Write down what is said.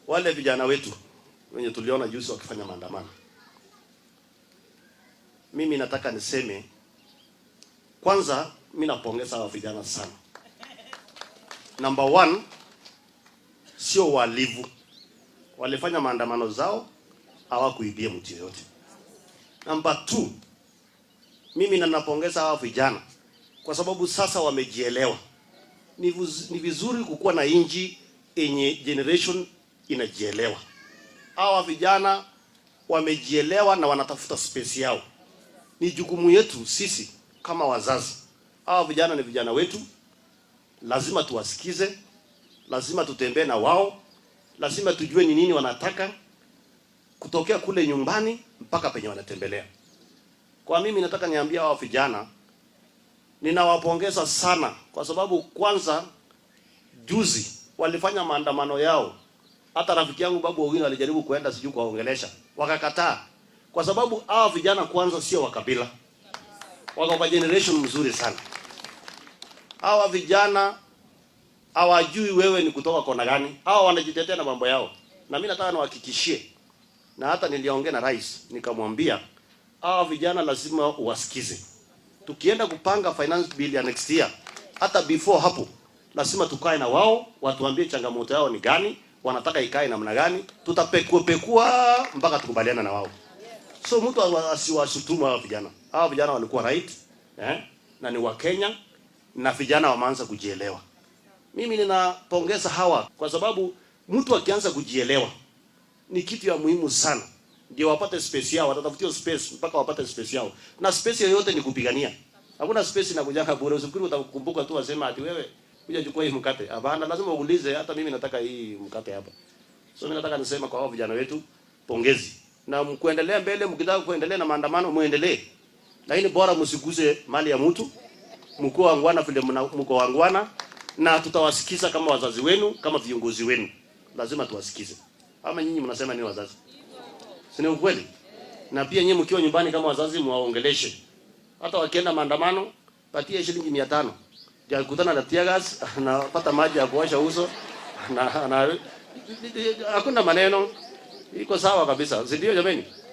wale vijana wetu wenye tuliona juzi wakifanya maandamano, mimi nataka niseme kwanza, mimi napongeza hawa vijana sana. Number one, sio walivu. Walifanya maandamano zao, hawakuibia mtu yote. Number two, mimi ninapongeza hawa vijana kwa sababu sasa wamejielewa. Ni vizuri kukuwa na inji yenye generation inajielewa. Hawa vijana wamejielewa na wanatafuta space yao. Ni jukumu yetu sisi kama wazazi. Hawa vijana ni vijana wetu. Lazima tuwasikize, lazima tutembee na wao, lazima tujue ni nini wanataka kutokea kule nyumbani mpaka penye wanatembelea. Kwa mimi nataka niambia hawa vijana, ninawapongeza sana kwa sababu kwanza juzi walifanya maandamano yao. Hata rafiki yangu Babu Owino alijaribu kuenda siju kuwaongelesha, wakakataa. Kwa sababu hawa vijana kwanza sio wa kabila. Wako kwa generation mzuri sana. Hawa vijana hawajui wewe ni kutoka kona gani. Hawa wanajitetea na mambo yao. Na mimi nataka niwahakikishie, na hata niliongea na rais nikamwambia hawa vijana lazima uwasikize. Tukienda kupanga finance bill ya next year, hata before hapo lazima tukae na wao, watuambie changamoto yao ni gani, wanataka ikae namna gani, tutapekua mpaka tukubaliana na wao. So mtu asiwashutumu hawa vijana. Hawa vijana walikuwa right, na ni wa Kenya, na vijana wameanza kujielewa. Mimi ninapongeza hawa kwa sababu mtu akianza kujielewa ni kitu ya muhimu sana. Ndio wapate space yao, watatafutia space mpaka wapate space yao. Na space yoyote ni kupigania. Hakuna space inakujanga bure. Usifikiri utakumbuka tu wasema ati wewe kuja chukua hii mkate. Hapana, lazima uulize, hata mimi nataka hii mkate hapa. So mimi nataka nisema kwa hao vijana wetu, pongezi. Na mkuendelea mbele, mkitaka kuendelea na maandamano muendelee. Lakini bora msiguse mali ya mtu. Mko wangwana vile mko wangwana, na tutawasikiza kama wazazi wenu, kama viongozi wenu. Lazima tuwasikize. Ama nyinyi mnasema nini wazazi? Si ni ukweli? Na pia nyinyi mkiwa nyumbani kama wazazi muwaongeleshe. Hata wakienda maandamano, patie shilingi 500. Ndio kukutana na tear gas, anapata maji ya kuosha uso na hakuna maneno. Iko sawa kabisa. Si ndio jameni?